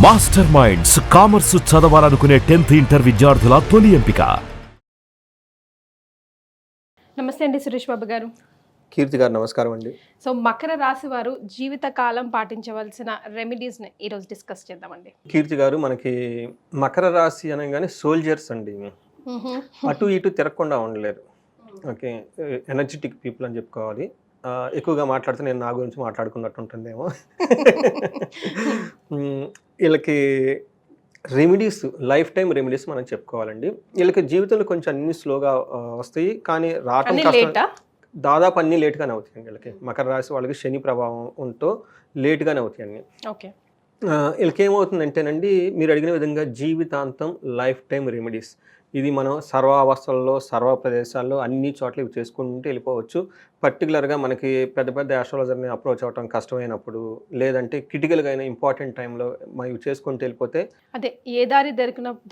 Master minds commerce చదవాలనుకునే 10th inter విద్యార్థుల తొలి ఎంపిక. నమస్తే అండి సురేష్ బాబు గారు. కీర్తి గారు నమస్కారం అండి. సో మకర రాశి వారు జీవితకాలం పాటించవలసిన రెమెడీస్ని ఈరోజు డిస్కస్ చేద్దామండి. కీర్తి గారు, మనకి మకర రాశి అనగానే సోల్జర్స్ అండి. అటు ఇటు తిరగకుండా ఉండలేరు. ఓకే, ఎనర్జెటిక్ పీపుల్ అని చెప్పుకోవాలి. ఎక్కువగా మాట్లాడితే నేను నా గురించి మాట్లాడుకున్నట్టు ఉంటుందేమో. వీళ్ళకి రెమెడీస్, లైఫ్ టైం రెమెడీస్ మనం చెప్పుకోవాలండి. వీళ్ళకి జీవితంలో కొంచెం అన్ని స్లోగా వస్తాయి, కానీ రావటం కష్టం. దాదాపు అన్ని లేట్గానే అవుతాయి వీళ్ళకి. మకర రాశి వాళ్ళకి శని ప్రభావం ఉంటూ లేట్గానే అవుతాయి అన్ని. ఓకే, వీళ్ళకి ఏమవుతుందంటేనండి, మీరు అడిగిన విధంగా జీవితాంతం లైఫ్ టైం రెమెడీస్. ఇది మనం సర్వావస్థల్లో, సర్వ ప్రదేశాల్లో అన్ని చోట్ల ఇవి చేసుకుంటూ వెళ్ళిపోవచ్చు. పర్టికులర్గా మనకి పెద్ద పెద్ద ఆస్ట్రాలజర్ని అప్రోచ్ అవ్వడం కష్టమైనప్పుడు, లేదంటే క్రిటికల్గా అయినా ఇంపార్టెంట్ టైంలో మనం ఇవి చేసుకుంటూ వెళ్ళిపోతే, అదే ఏ దారి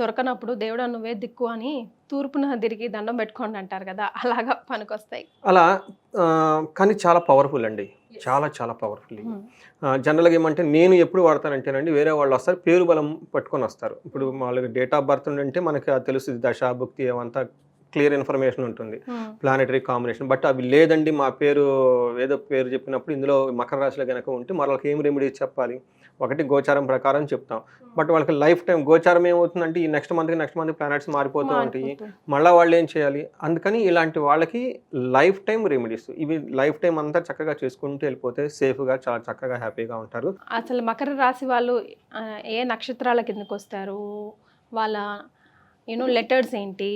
దొరకనప్పుడు దేవుడా నువ్వే దిక్కు అని తూర్పున తిరిగి దండం పెట్టుకోండి అంటారు కదా, అలాగా పనికొస్తాయి. అలా కానీ చాలా పవర్ఫుల్ అండి, చాలా చాలా పవర్ఫుల్. జనరల్గా ఏమంటే నేను ఎప్పుడు వాడతానంటేనండి, వేరే వాళ్ళు వస్తారు పేరు బలం పట్టుకొని వస్తారు. ఇప్పుడు వాళ్ళకి డేట్ ఆఫ్ బర్త్ అంటే మనకి అది తెలుస్తుంది, దశ భుక్తి అవంతా క్లియర్ ఇన్ఫర్మేషన్ ఉంటుంది, ప్లానెటరీ కాంబినేషన్. బట్ అవి లేదండి, మా పేరు ఏదో పేరు చెప్పినప్పుడు ఇందులో మకర రాశిలో కనుక ఉంటే మరి వాళ్ళకి ఏం రెమెడీస్ చెప్పాలి? ఒకటి గోచారం ప్రకారం చెప్తాం, బట్ వాళ్ళకి లైఫ్ టైం గోచారం ఏమవుతుందంటే ఈ నెక్స్ట్ మంత్ ప్లానెట్స్ మారిపోతూ ఉంటాయి, మళ్ళీ వాళ్ళు ఏం చేయాలి? అందుకని ఇలాంటి వాళ్ళకి లైఫ్ టైం రెమెడీస్, ఇవి లైఫ్ టైం అంతా చక్కగా చేసుకుంటూ వెళ్ళిపోతే సేఫ్గా చాలా చక్కగా హ్యాపీగా ఉంటారు. అసలు మకర రాశి వాళ్ళు ఏ నక్షత్రాల కిందకు వస్తారు, వాళ్ళ లెటర్స్ ఏంటి?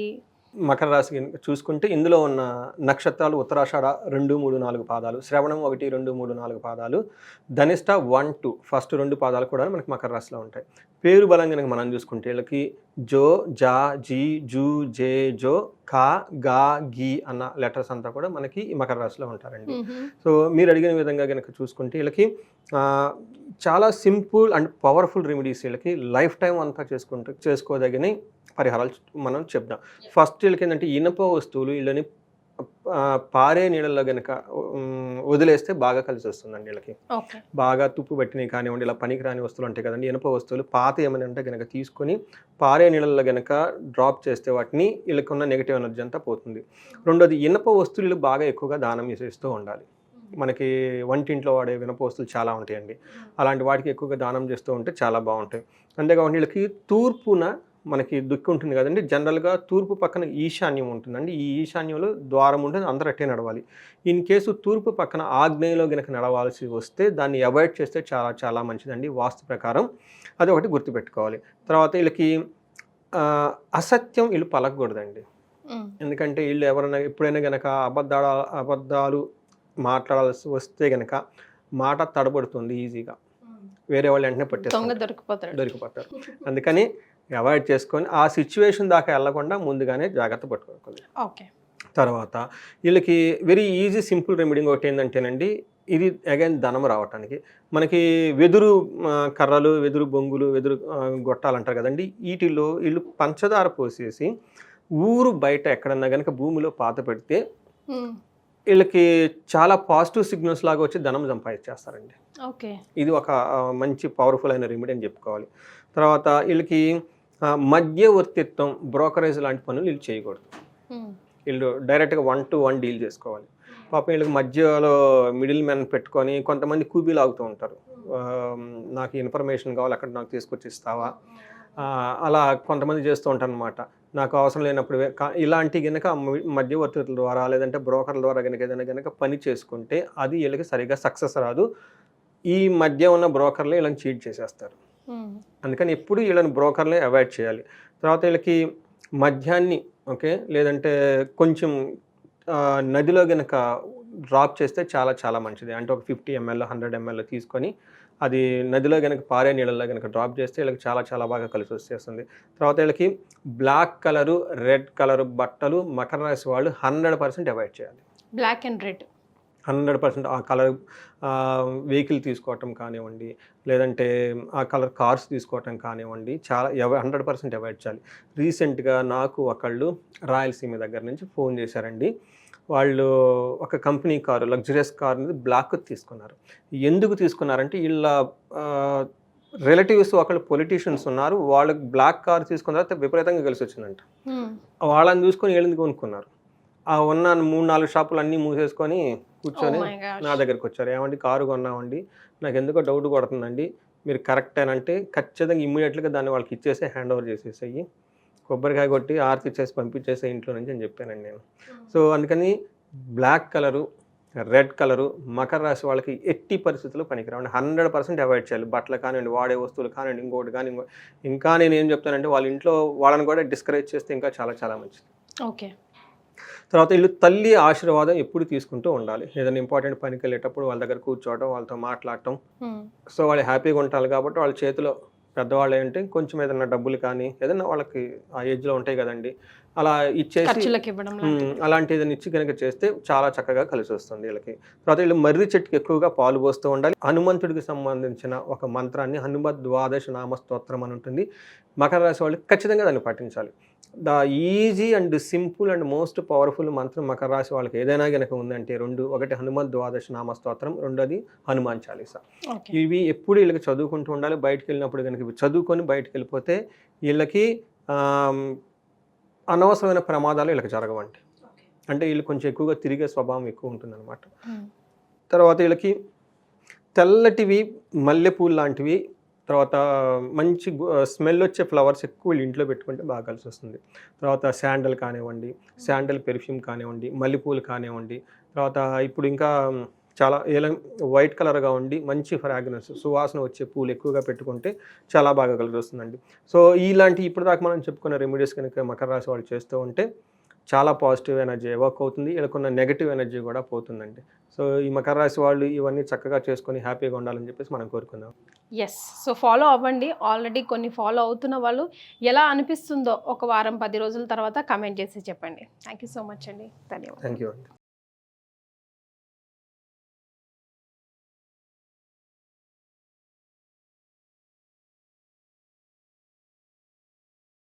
మకర రాశి చూసుకుంటే ఇందులో ఉన్న నక్షత్రాలు ఉత్తరాషాఢ 2, 3, 4 పాదాలు, శ్రవణం 1, 2, 3, 4 పాదాలు, ధనిష్ట 1, 2 ఫస్ట్ 2 పాదాలు కూడా మనకి మకర రాశిలో ఉంటాయి. పేరు బలం కనుక మనం చూసుకుంటే వీళ్ళకి జో, జా, జీ, జూ, జే, జో, కా, గా, గీ అన్న లెటర్స్ అంతా కూడా మనకి ఈ మకర రాశిలో ఉంటారండి. సో మీరు అడిగిన విధంగా కనుక చూసుకుంటే వీళ్ళకి చాలా సింపుల్ అండ్ పవర్ఫుల్ రెమెడీస్, వీళ్ళకి లైఫ్ టైం అంతా చేసుకోదగిన పరిహారాలు మనం చెప్దాం. ఫస్ట్ వీళ్ళకి ఏంటంటే ఇనుప వస్తువులు వీళ్ళని పారే నీళ్ళల్లో కనుక వదిలేస్తే బాగా కలిసి వస్తుందండి. వీళ్ళకి బాగా తుప్పు పట్టినవి కానివ్వండి, ఇలా పనికిరాని వస్తువులు ఉంటాయి కదండి, ఇనుప వస్తువులు పాత ఏమైనా అంటే కనుక తీసుకొని పారే నీళ్ళల్లో కనుక డ్రాప్ చేస్తే వాటిని వీళ్ళకి ఉన్న నెగిటివ్ ఎనర్జీ అంతా పోతుంది. రెండోది, ఇనుప వస్తువులు బాగా ఎక్కువగా దానం చేసేస్తూ ఉండాలి. మనకి వంటింట్లో వాడే ఇనుప వస్తువులు చాలా ఉంటాయండి, అలాంటి వాటికి ఎక్కువగా దానం చేస్తూ ఉంటే చాలా బాగుంటాయి. అంతేకాకుండా వీళ్ళకి తూర్పున మనకి దుక్కి ఉంటుంది కదండి, జనరల్గా తూర్పు పక్కన ఈశాన్యం ఉంటుందండి. ఈ ఈశాన్యంలో ద్వారం ఉంటుంది, అందరూ అట్టే నడవాలి. ఇన్ కేసు తూర్పు పక్కన ఆగ్నేయంలో కనుక నడవాల్సి వస్తే దాన్ని అవాయిడ్ చేస్తే చాలా చాలా మంచిదండి వాస్తు ప్రకారం. అది ఒకటి గుర్తుపెట్టుకోవాలి. తర్వాత వీళ్ళకి అసత్యం వీళ్ళు పలకూడదండి, ఎందుకంటే వీళ్ళు ఎవరైనా ఎప్పుడైనా కనుక అబద్ధాలు మాట్లాడాల్సి వస్తే కనుక మాట తడబడుతుంది ఈజీగా, వేరే వాళ్ళు వెంటనే దొరికిపోతారు. అందుకని అవాయిడ్ చేసుకొని ఆ సిచ్యువేషన్ దాకా వెళ్లకుండా ముందుగానే జాగ్రత్త పట్టుకోవాలి. ఓకే, తర్వాత వీళ్ళకి వెరీ ఈజీ సింపుల్ రెమెడీ ఒకటి ఏంటంటేనండి, ఇది అగైన్ ధనం రావటానికి మనకి వెదురు కర్రలు, వెదురు బొంగులు, వెదురు గొట్టాలు అంటారు కదండి, వీటిల్లో వీళ్ళు పంచదార పోసేసి ఊరు బయట ఎక్కడన్నా కనుక భూమిలో పాత పెడితే వీళ్ళకి చాలా పాజిటివ్ సిగ్నల్స్ లాగా వచ్చి ధనం సంపాదించేస్తారండి. ఓకే, ఇది ఒక మంచి పవర్ఫుల్ అయిన రెమెడీ అని చెప్పుకోవాలి. తర్వాత వీళ్ళకి మధ్యవర్తిత్వం, బ్రోకరేజ్ లాంటి పనులు వీళ్ళు చేయకూడదు. వీళ్ళు డైరెక్ట్గా 1-to-1 డీల్ చేసుకోవాలి. పాపం వీళ్ళకి మధ్యలో మిడిల్ మ్యాన్ పెట్టుకొని కొంతమంది కూబీలు ఆగుతూ ఉంటారు, నాకు ఇన్ఫర్మేషన్ కావాలి అక్కడ నాకు తీసుకొచ్చి ఇస్తావా, అలా కొంతమంది చేస్తూ ఉంటారు అనమాట. నాకు అవసరం లేనప్పుడు ఇలాంటి కనుక మధ్యవర్తుల ద్వారా లేదంటే బ్రోకర్ల ద్వారా కనుక ఏదైనా కనుక పని చేసుకుంటే అది వీళ్ళకి సరిగ్గా సక్సెస్ రాదు. ఈ మధ్య ఉన్న బ్రోకర్లే వీళ్ళని చీట్ చేసేస్తారు. అందుకని ఎప్పుడు వీళ్ళని బ్రోకర్లే అవాయిడ్ చేయాలి. తర్వాత వీళ్ళకి మద్యాన్ని లేదంటే కొంచెం నదిలో కనుక డ్రాప్ చేస్తే చాలా చాలా మంచిది. అంటే ఒక 50 ml 100 ml తీసుకొని అది నదిలో కనుక పారే నీళ్ళల్లో కనుక డ్రాప్ చేస్తే వీళ్ళకి చాలా చాలా బాగా కలిసి వచ్చేస్తుంది. తర్వాత వీళ్ళకి బ్లాక్ కలరు, రెడ్ కలరు బట్టలు మకర రాశి వాళ్ళు 100% అవాయిడ్ చేయాలి. బ్లాక్ అండ్ రెడ్ 100% ఆ కలర్ వెహికల్ తీసుకోవటం కానివ్వండి, లేదంటే ఆ కలర్ కార్స్ తీసుకోవటం కానివ్వండి, చాలా 100% అవాయిడ్ చేయాలి. రీసెంట్గా నాకు ఒకళ్ళు రాయలసీమ దగ్గర నుంచి ఫోన్ చేశారండి. వాళ్ళు ఒక కంపెనీ కారు, లగ్జరియస్ కార్ అనేది బ్లాక్ తీసుకున్నారు. ఎందుకు తీసుకున్నారంటే వీళ్ళ రిలేటివ్స్ ఒకళ్ళు పొలిటీషియన్స్ ఉన్నారు, వాళ్ళకి బ్లాక్ కార్ తీసుకున్న తర్వాత విపరీతంగా కలిసి వచ్చిందంట. వాళ్ళని చూసుకొని వీళ్ళని కొనుక్కున్నారు. ఆ ఉన్న 3-4 షాపులు అన్నీ మూసేసుకొని కూర్చొని నా దగ్గరికి వచ్చారు. ఏమండి కారు కొన్నామండి, నాకు ఎందుకో డౌట్ కొడుతుందండి, మీరు కరెక్టేనంటే ఖచ్చితంగా ఇమ్మీడియట్గా దాన్ని వాళ్ళకి ఇచ్చేసి హ్యాండ్ ఓవర్ చేసేసేయి, కొబ్బరికాయ కొట్టి ఆర్తి ఇచ్చేసి పంపించేసే ఇంట్లో నుంచి అని చెప్పానండి నేను. సో అందుకని black colour, red colour Makar రాశి వాళ్ళకి ఎట్టి పరిస్థితుల్లో పనికిరావండి. 100% అవాయిడ్ చేయాలి. బట్టలు కానివ్వండి, వాడే వస్తువులు కానివ్వండి, ఇంకోటి కానీ ఇంకా నేను ఏం చెప్తానంటే వాళ్ళ ఇంట్లో వాళ్ళని కూడా డిస్కరేజ్ చేస్తే ఇంకా చాలా చాలా మంచిది. ఓకే. తర్వాత వీళ్ళు తల్లి ఆశీర్వాదం ఎప్పుడు తీసుకుంటూ ఉండాలి. ఏదైనా ఇంపార్టెంట్ పనికి వెళ్ళేటప్పుడు వాళ్ళ దగ్గర కూర్చోవడం, వాళ్ళతో మాట్లాడటం. సో వాళ్ళు హ్యాపీగా ఉంటారు కాబట్టి వాళ్ళ చేతిలో పెద్దవాళ్ళు ఏంటంటే కొంచెం ఏదైనా డబ్బులు కానీ ఏదైనా వాళ్ళకి ఆ ఏజ్లో ఉంటాయి కదండి, అలా ఇచ్చేసి అలాంటి ఏదైనా ఇచ్చి కనుక చేస్తే చాలా చక్కగా కలిసి వస్తుంది వీళ్ళకి. తర్వాత వీళ్ళు మర్రి చెట్టుకి ఎక్కువగా పాలు పోస్తూ ఉండాలి. హనుమంతుడికి సంబంధించిన ఒక మంత్రాన్ని హనుమద్ ద్వాదశ నామ స్తోత్రం అని ఉంటుంది. మకర రాశి వాళ్ళు ఖచ్చితంగా దాన్ని పాటించాలి. The easy and simple and most powerful మంత్రం మకర రాశి వాళ్ళకి ఏదైనా కనుక ఉందంటే రెండు, ఒకటి హనుమద్ ద్వాదశ నామ స్తోత్రం, రెండోది హనుమాన్ చాలీసా. ఇవి ఎప్పుడు వీళ్ళకి చదువుకుంటూ ఉండాలి. బయటకు వెళ్ళినప్పుడు కనుక ఇవి చదువుకొని బయటకు వెళ్ళిపోతే వీళ్ళకి అనవసరమైన ప్రమాదాలు వీళ్ళకి జరగవండి. అంటే వీళ్ళు కొంచెం ఎక్కువగా తిరిగే స్వభావం ఎక్కువ ఉంటుందన్నమాట. తర్వాత వీళ్ళకి తెల్లటివి మల్లెపూలు లాంటివి, తర్వాత మంచి స్మెల్ వచ్చే ఫ్లవర్స్ ఎక్కువ వీళ్ళు ఇంట్లో పెట్టుకుంటే బాగా కలిసి వస్తుంది. తర్వాత శాండల్ కానివ్వండి, శాండల్ పెర్ఫ్యూమ్ కానివ్వండి, మల్లెపూలు కానివ్వండి, తర్వాత ఇప్పుడు ఇంకా చాలా వైట్ కలర్గా ఉండి మంచి ఫ్రాగ్రెన్స్ సువాసన వచ్చే పూలు ఎక్కువగా పెట్టుకుంటే చాలా బాగా కలిసి వస్తుందండి. సో ఇలాంటి ఇప్పుడు దాకా మనం చెప్పుకున్న రెమెడీస్ కనుక మకర రాశి వాళ్ళు చేస్తూ ఉంటే చాలా పాజిటివ్ ఎనర్జీ ఎవాక్ అవుతుంది, వీళ్ళకున్న నెగిటివ్ ఎనర్జీ కూడా పోతుందండి. సో ఈ మకర రాశి వాళ్ళు ఇవన్నీ చక్కగా చేసుకొని హ్యాపీగా ఉండాలని చెప్పేసి మనం కోరుకుందాం. ఎస్. సో ఫాలో అవ్వండి. ఆల్రెడీ కొన్ని ఫాలో అవుతున్న వాళ్ళు ఎలా అనిపిస్తుందో ఒక వారం 10 రోజుల తర్వాత కమెంట్ చేసి చెప్పండి. థ్యాంక్ యూ సో మచ్ అండి. ధన్యవాదాలు. థ్యాంక్ యూ అండి.